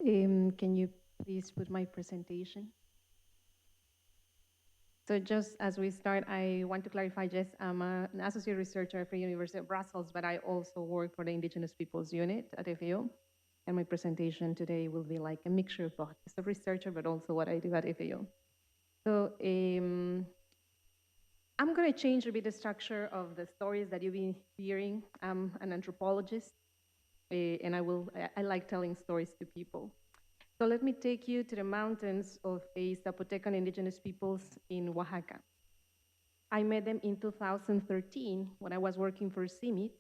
Can you please put my presentation? So just as we start, I want to clarify, Jess, I'm an associate researcher at the University of Brussels, but I also work for the Indigenous Peoples Unit at FAO. And my presentation today will be like a mixture of both as a researcher, but also what I do at FAO. So I'm going to change a bit the structure of the stories that you've been hearing. I'm an anthropologist, and I like telling stories to people. So let me take you to the mountains of a Zapotecan indigenous peoples in Oaxaca. I met them in 2013 when I was working for CIMIT,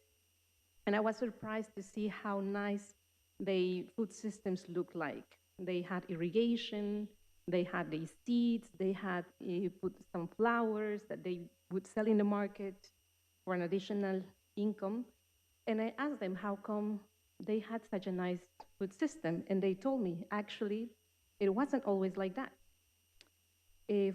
and I was surprised to see how nice the food systems look like. They had irrigation, they had the seeds, they had put some flowers that they would sell in the market for an additional income. And I asked them how come they had such a nice food system, and they told me actually it wasn't always like that.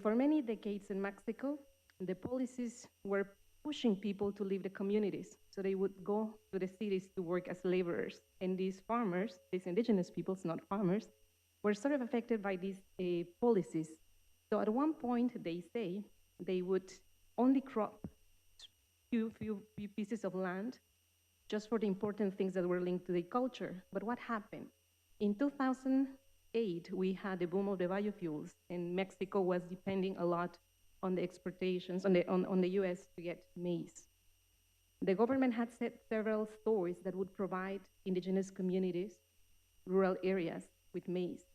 For many decades in Mexico, the policies were pushing people to leave the communities. So they would go to the cities to work as laborers. And these farmers, these indigenous peoples, not farmers, were sort of affected by these policies. So at one point, they say they would only crop few pieces of land just for the important things that were linked to the culture. But what happened? In 2008, we had the boom of the biofuels, and Mexico was depending a lot on the exportations, on the US to get maize. The government had set several stores that would provide indigenous communities, rural areas, with maize.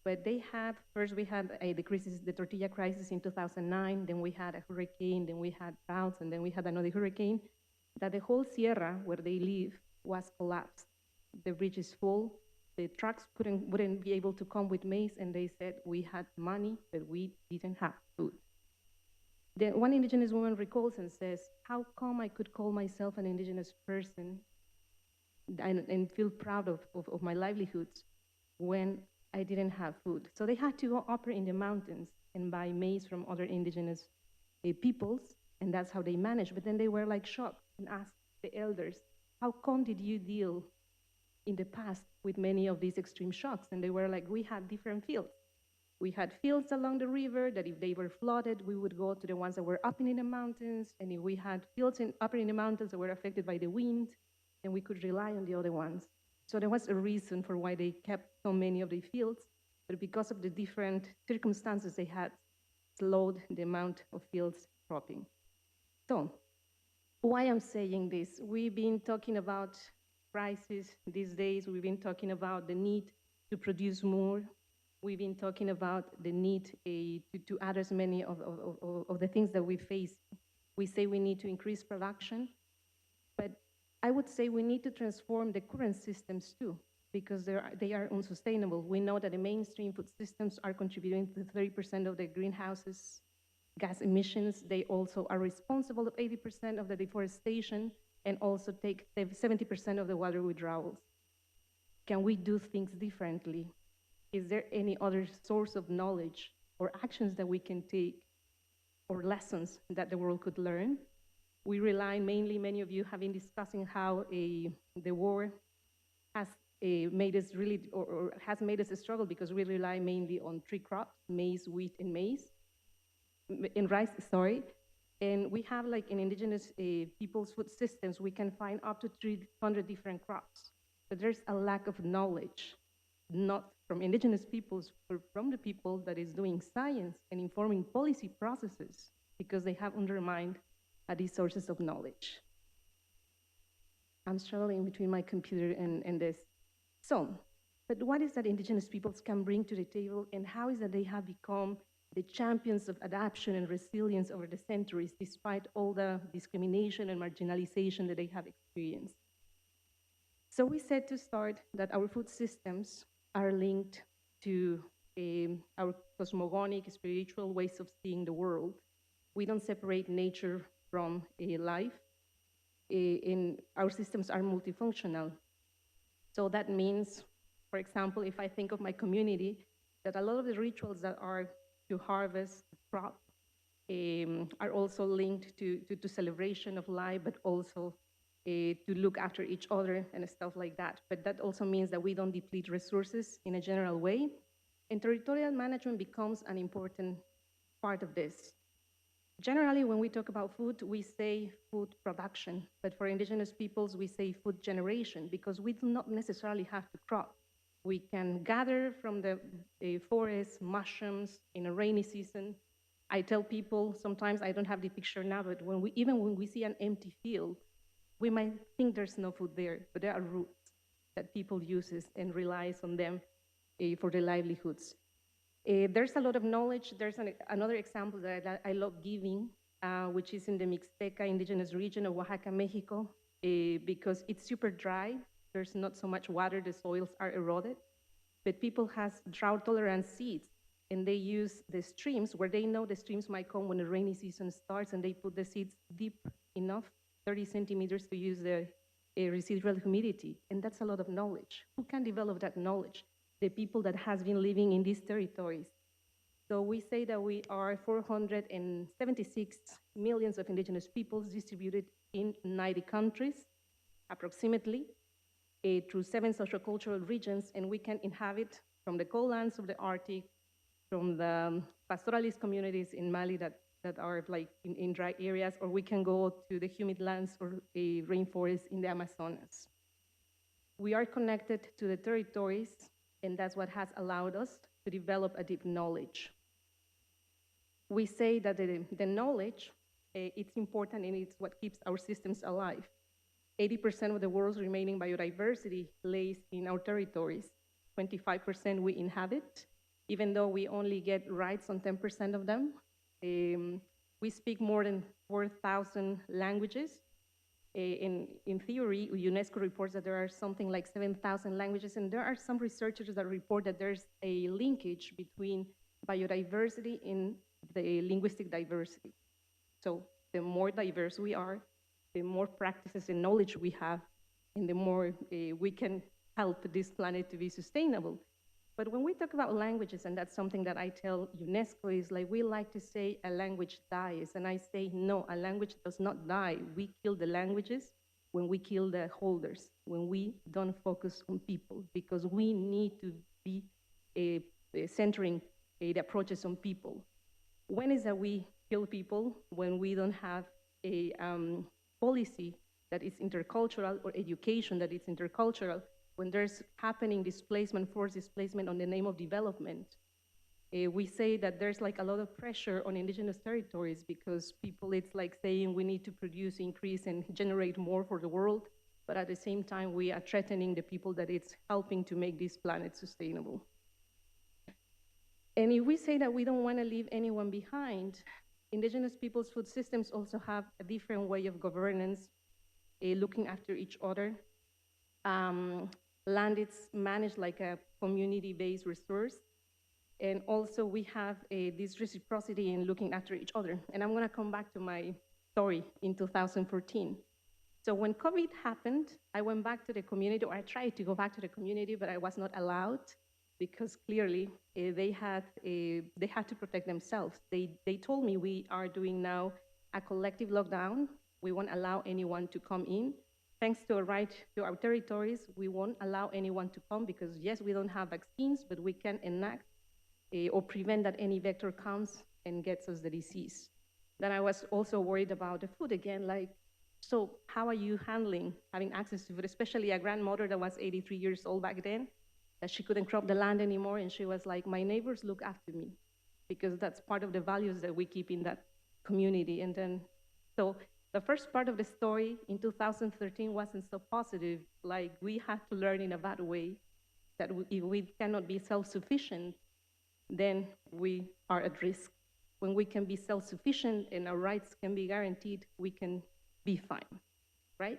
But they had, first we had the crisis, the tortilla crisis in 2009, then we had a hurricane, then we had droughts, and then we had another hurricane, that the whole sierra where they live was collapsed. The bridge is full, the trucks wouldn't be able to come with maize, and they said we had money, but we didn't have food. Then one indigenous woman recalls and says, how come I could call myself an indigenous person and feel proud of my livelihoods when I didn't have food? So they had to go up in the mountains and buy maize from other indigenous peoples, and that's how they managed. But then they were like shocked and asked the elders, how come did you deal in the past with many of these extreme shocks? And they were like, we had different fields. We had fields along the river that if they were flooded, we would go to the ones that were up in the mountains. And if we had fields up in the mountains that were affected by the wind, then we could rely on the other ones. So there was a reason for why they kept so many of the fields, but because of the different circumstances they had, slowed the amount of fields cropping. So why I'm saying this, we've been talking about crisis these days. We've been talking about the need to produce more. We've been talking about the need to address many of the things that we face. We say we need to increase production, but I would say we need to transform the current systems too, because they are unsustainable. We know that the mainstream food systems are contributing to 30% of the greenhouses gas emissions. They also are responsible of 80% of the deforestation and also take 70% of the water withdrawals. Can we do things differently? Is there any other source of knowledge or actions that we can take or lessons that the world could learn? We rely mainly, many of you have been discussing how the war has made us really, or has made us struggle because we rely mainly on three crops, maize, wheat, and rice, sorry. And we have like in indigenous people's food systems, we can find up to 300 different crops. But there's a lack of knowledge, not from indigenous peoples, but from the people that is doing science and informing policy processes, because they have undermined these sources of knowledge. I'm struggling between my computer and this. So, but what is that indigenous peoples can bring to the table, and how is that they have become the champions of adaptation and resilience over the centuries, despite all the discrimination and marginalization that they have experienced? So we said to start that our food systems are linked to our cosmogonic, spiritual ways of seeing the world. We don't separate nature from life. Our systems are multifunctional. So that means, for example, if I think of my community, that a lot of the rituals that are to harvest crop are also linked to celebration of life, but also to look after each other and stuff like that. But that also means that we don't deplete resources in a general way. And territorial management becomes an important part of this. Generally, when we talk about food, we say food production, but for indigenous peoples, we say food generation because we do not necessarily have to crop. We can gather from the forest mushrooms in a rainy season. I tell people sometimes, I don't have the picture now, but even when we see an empty field, we might think there's no food there, but there are roots that people uses and relies on them for their livelihoods. There's a lot of knowledge. There's another example that I love giving, which is in the Mixteca indigenous region of Oaxaca, Mexico, because it's super dry. There's not so much water, the soils are eroded, but people has drought-tolerant seeds, and they use the streams where they know the streams might come when the rainy season starts, and they put the seeds deep enough, 30 centimeters, to use the residual humidity, and that's a lot of knowledge. Who can develop that knowledge? The people that has been living in these territories. So we say that we are 476 millions of indigenous peoples distributed in 90 countries, approximately, through 7 sociocultural regions, and we can inhabit from the cold lands of the Arctic, from the pastoralist communities in Mali that are like in dry areas, or we can go to the humid lands or a rainforest in the Amazonas. We are connected to the territories, and that's what has allowed us to develop a deep knowledge. We say that the knowledge, it's important and it's what keeps our systems alive. 80% of the world's remaining biodiversity lays in our territories. 25% we inhabit, even though we only get rights on 10% of them. We speak more than 4,000 languages. In theory, UNESCO reports that there are something like 7,000 languages, and there are some researchers that report that there's a linkage between biodiversity and the linguistic diversity. So the more diverse we are, the more practices and knowledge we have, and the more we can help this planet to be sustainable. But when we talk about languages, and that's something that I tell UNESCO, is like we like to say a language dies, and I say no, a language does not die. We kill the languages when we kill the holders, when we don't focus on people, because we need to be centering the approaches on people. When is that we kill people? When we don't have a policy that is intercultural or education that is intercultural, when there's happening displacement, forced displacement on the name of development. We say that there's like a lot of pressure on indigenous territories because people, it's like saying we need to produce, increase, and generate more for the world, but at the same time, we are threatening the people that it's helping to make this planet sustainable. And if we say that we don't want to leave anyone behind, indigenous people's food systems also have a different way of governance, looking after each other. Land is managed like a community-based resource. And also we have this reciprocity in looking after each other. And I'm gonna come back to my story in 2014. So when COVID happened, I went back to the community, or I tried to go back to the community, but I was not allowed because clearly they had to protect themselves. They told me we are doing now a collective lockdown. We won't allow anyone to come in. Thanks to a right to our territories, we won't allow anyone to come because yes, we don't have vaccines, but we can enact or prevent that any vector comes and gets us the disease. Then I was also worried about the food again, like, so how are you handling having access to food, especially a grandmother that was 83 years old back then, that she couldn't crop the land anymore, and she was like, my neighbors look after me, because that's part of the values that we keep in that community. And then, so the first part of the story in 2013 wasn't so positive. Like, we had to learn in a bad way that if we cannot be self-sufficient, then we are at risk. When we can be self-sufficient and our rights can be guaranteed, we can be fine, right?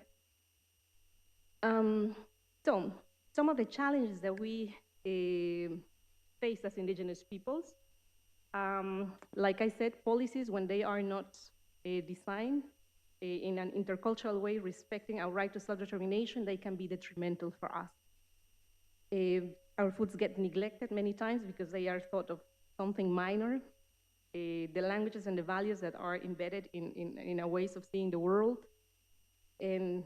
So some of the challenges that we face as indigenous peoples, like I said, policies, when they are not designed in an intercultural way, respecting our right to self-determination, they can be detrimental for us. Our foods get neglected many times because they are thought of something minor. The languages and the values that are embedded in our ways of seeing the world. And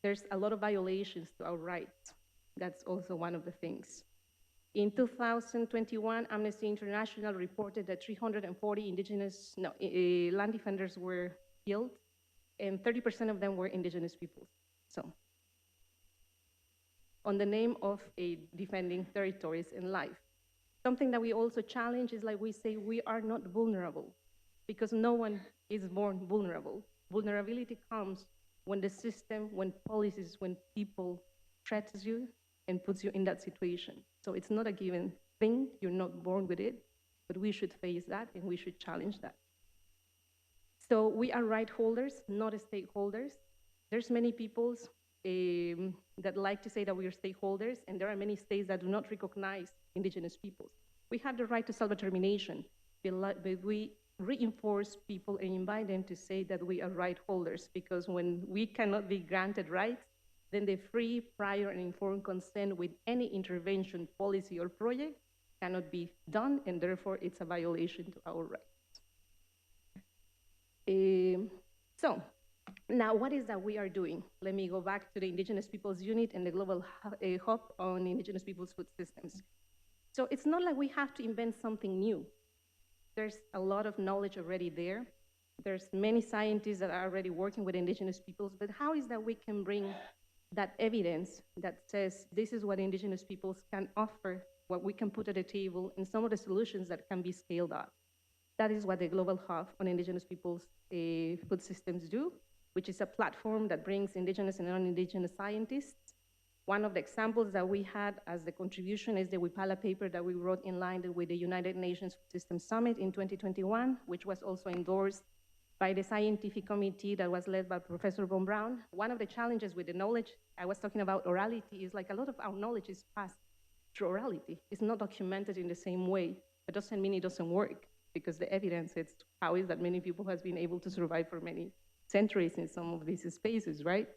there's a lot of violations to our rights. That's also one of the things. In 2021, Amnesty International reported that 340 land defenders were killed, and 30% of them were indigenous peoples. So, on the name of defending territories and life. Something that we also challenge is, like we say, we are not vulnerable, because no one is born vulnerable. Vulnerability comes when the system, when policies, when people threatens you and puts you in that situation. So it's not a given thing, you're not born with it, but we should face that and we should challenge that. So we are right holders, not stakeholders. There's many peoples that like to say that we are stakeholders, and there are many states that do not recognize indigenous peoples. We have the right to self-determination, but we reinforce people and invite them to say that we are right holders, because when we cannot be granted rights, then the free, prior, and informed consent with any intervention, policy, or project cannot be done, and therefore it's a violation to our rights. So now what is that we are doing? Let me go back to the Indigenous Peoples Unit and the Global Hub on Indigenous Peoples Food Systems. So it's not like we have to invent something new. There's a lot of knowledge already there. There's many scientists that are already working with indigenous peoples, but how is that we can bring that evidence that says this is what indigenous peoples can offer, what we can put at the table, and some of the solutions that can be scaled up? That is what the Global Hub on Indigenous Peoples Food Systems do, which is a platform that brings indigenous and non-indigenous scientists. One of the examples that we had as the contribution is the Wipala paper that we wrote in line with the United Nations Food Systems Summit in 2021, which was also endorsed by the scientific committee that was led by Professor Von Braun. One of the challenges with the knowledge, I was talking about orality, is like a lot of our knowledge is passed through orality. It's not documented in the same way. It doesn't mean it doesn't work, because the evidence is how is that many people has been able to survive for many centuries in some of these spaces, right?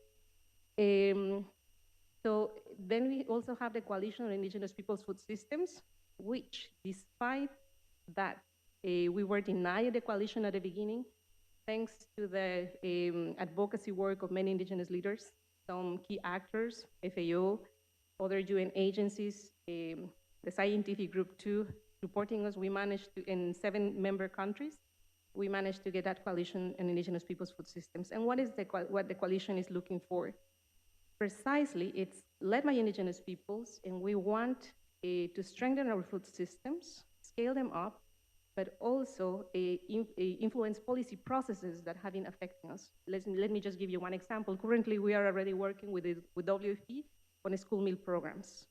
So then we also have the Coalition on Indigenous Peoples Food Systems, which despite that we were denied the coalition at the beginning, thanks to the advocacy work of many indigenous leaders, some key actors, FAO, other UN agencies, the scientific group too, supporting us, we managed to, in 7 member countries, we managed to get that coalition on indigenous peoples' food systems. And what the coalition is looking for? Precisely, it's led by indigenous peoples, and we want to strengthen our food systems, scale them up, but also influence policy processes that have been affecting us. Let me just give you one example. Currently, we are already working with WFP on school meal programs,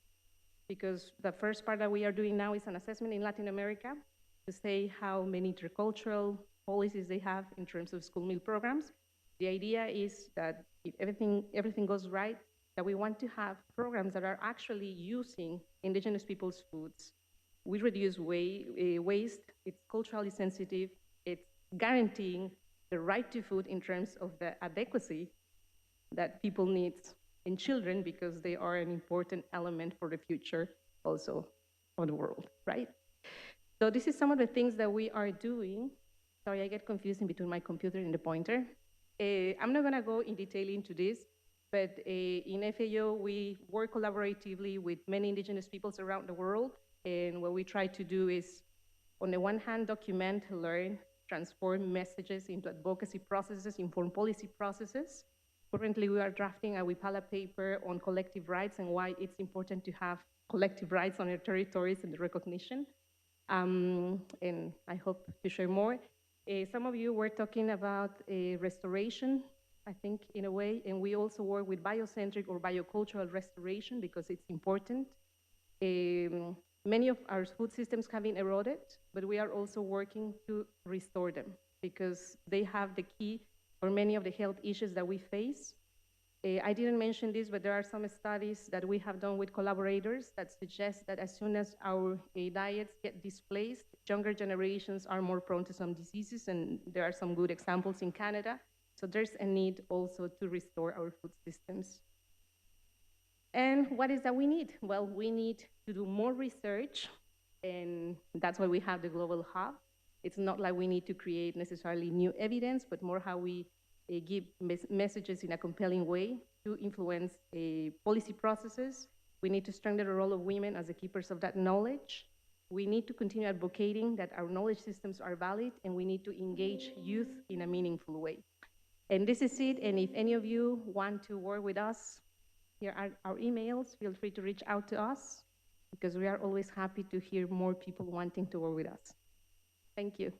because the first part that we are doing now is an assessment in Latin America to say how many intercultural policies they have in terms of school meal programs. The idea is that if everything goes right, that we want to have programs that are actually using indigenous people's foods. We reduce waste, it's culturally sensitive, it's guaranteeing the right to food in terms of the adequacy that people need in children, because they are an important element for the future also of the world, right? So this is some of the things that we are doing. Sorry, I get confused in between my computer and the pointer. I'm not gonna go in detail into this, but in FAO, we work collaboratively with many indigenous peoples around the world. And what we try to do is, on the one hand, document, learn, transform messages into advocacy processes, inform policy processes. Currently, we are drafting a Wipala paper on collective rights and why it's important to have collective rights on our territories and the recognition. And I hope to share more. Some of you were talking about restoration, I think, in a way, and we also work with biocentric or biocultural restoration because it's important. Many of our food systems have been eroded, but we are also working to restore them because they have the key for many of the health issues that we face. I didn't mention this, but there are some studies that we have done with collaborators that suggest that as soon as our diets get displaced, younger generations are more prone to some diseases, and there are some good examples in Canada. So there's a need also to restore our food systems. And what is that we need? Well, we need to do more research, and that's why we have the Global Hub. It's not like we need to create necessarily new evidence, but more how we give messages in a compelling way to influence policy processes. We need to strengthen the role of women as the keepers of that knowledge. We need to continue advocating that our knowledge systems are valid, and we need to engage youth in a meaningful way. And this is it, and if any of you want to work with us, here are our emails. Feel free to reach out to us, because we are always happy to hear more people wanting to work with us. Thank you.